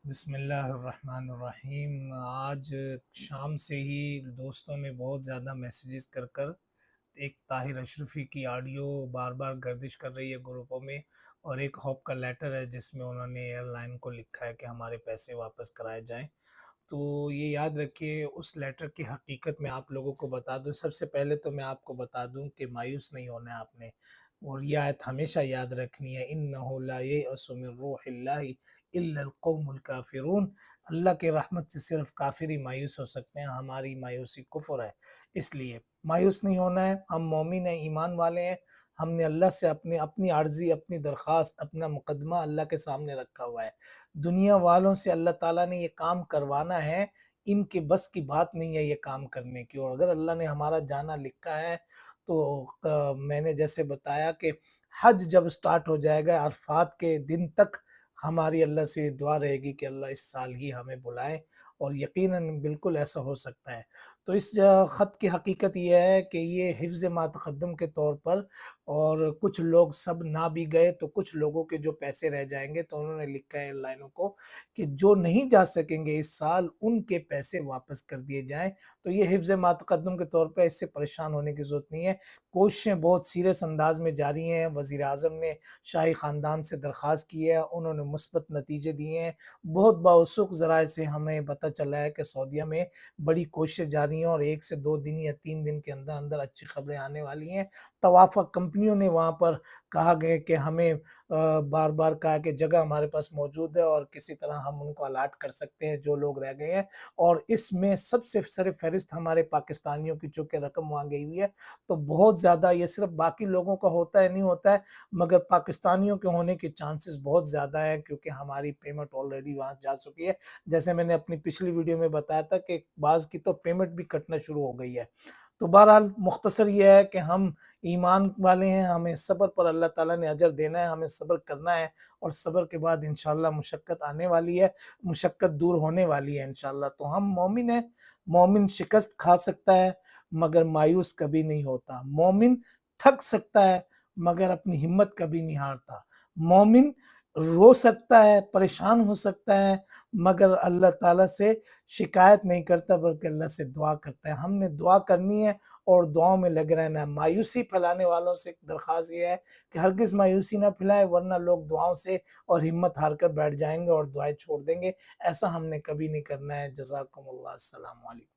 بسم اللہ الرحمن الرحیم۔ آج شام سے ہی دوستوں نے بہت زیادہ میسیجز کر ایک طاہر اشرفی کی آڈیو بار بار گردش کر رہی ہے گروپوں میں، اور ایک ہوپ کا لیٹر ہے جس میں انہوں نے ایئر لائن کو لکھا ہے کہ ہمارے پیسے واپس کرائے جائیں۔ تو یہ یاد رکھیے، اس لیٹر کی حقیقت میں آپ لوگوں کو بتا دوں۔ سب سے پہلے تو میں آپ کو بتا دوں کہ مایوس نہیں ہونا ہے آپ نے، اور یہ آیت ہمیشہ یاد رکھنی ہے، انہ لا ییأس من روح اللہ الا القوم الکافرون۔ اللہ کے رحمت سے صرف کافر ہی مایوس ہو سکتے ہیں، ہماری مایوسی کفر ہے۔ اس لیے مایوس نہیں ہونا ہے، ہم مومن ہیں، ایمان والے ہیں۔ ہم نے اللہ سے اپنی عرضی، اپنی درخواست، اپنا مقدمہ اللہ کے سامنے رکھا ہوا ہے۔ دنیا والوں سے اللہ تعالیٰ نے یہ کام کروانا ہے، ان کے بس کی بات نہیں ہے یہ کام کرنے کی، اور اگر اللہ نے ہمارا جانا لکھا ہے تو میں نے جیسے بتایا کہ حج جب سٹارٹ ہو جائے گا، عرفات کے دن تک ہماری اللہ سے دعا رہے گی کہ اللہ اس سال ہی ہمیں بلائے، اور یقیناً بالکل ایسا ہو سکتا ہے۔ تو اس خط کی حقیقت یہ ہے کہ یہ حفظ ما تقدم کے طور پر، اور کچھ لوگ سب نہ بھی گئے تو کچھ لوگوں کے جو پیسے رہ جائیں گے، تو انہوں نے لکھا ہے ایئر لائنوں کو کہ جو نہیں جا سکیں گے اس سال ان کے پیسے واپس کر دیے جائیں۔ تو یہ حفظ ما تقدم کے طور پر، اس سے پریشان ہونے کی ضرورت نہیں ہے۔ کوششیں بہت سیریس انداز میں جاری ہیں۔ وزیر اعظم نے شاہی خاندان سے درخواست کی ہے، انہوں نے مثبت نتیجے دیے ہیں۔ بہت باوثوق ذرائع سے ہمیں پتہ چلا ہے کہ سعودیہ میں بڑی کوششیں جاری ہیں، اور 1 سے 2 دن یا 3 دن کے اندر اندر اچھی خبریں آنے والی ہیں۔ توافق کمپنیوں نے وہاں پر کہا گیا کہ ہمیں بار بار کہا کہ جگہ ہمارے پاس موجود ہے، اور کسی طرح ہم ان کو الاٹ کر سکتے ہیں جو لوگ رہ گئے ہیں، اور اس میں سب سے سر فہرست ہمارے پاکستانیوں کی چونکہ رقم وہاں گئی ہوئی ہے۔ تو بہت زیادہ، یہ صرف باقی لوگوں کا ہوتا ہے نہیں ہوتا ہے، مگر پاکستانیوں کے ہونے کے چانسز بہت زیادہ ہیں، کیونکہ ہماری پیمنٹ آلریڈی وہاں جا چکی ہے۔ جیسے میں نے اپنی پچھلی ویڈیو میں بتایا تھا کہ بعض کی تو پیمنٹ بھی کٹنا شروع ہو گئی ہے۔ تو بہرحال مختصر یہ ہے کہ ہم ایمان والے ہیں، ہمیں صبر پر اللہ تعالیٰ نے اجر دینا ہے، ہمیں صبر کرنا ہے، اور صبر کے بعد انشاءاللہ مشقت آنے والی ہے، مشقت دور ہونے والی ہے انشاءاللہ۔ تو ہم مومن ہیں، مومن شکست کھا سکتا ہے مگر مایوس کبھی نہیں ہوتا، مومن تھک سکتا ہے مگر اپنی ہمت کبھی نہیں ہارتا، مومن رو سکتا ہے، پریشان ہو سکتا ہے، مگر اللہ تعالیٰ سے شکایت نہیں کرتا بلکہ اللہ سے دعا کرتا ہے۔ ہم نے دعا کرنی ہے اور دعاؤں میں لگ رہنا ہے۔ مایوسی پھیلانے والوں سے ایک درخواست یہ ہے کہ ہرگز مایوسی نہ پھیلائے، ورنہ لوگ دعاؤں سے اور ہمت ہار کر بیٹھ جائیں گے اور دعائیں چھوڑ دیں گے۔ ایسا ہم نے کبھی نہیں کرنا ہے۔ جزاکم اللہ، السلام علیکم۔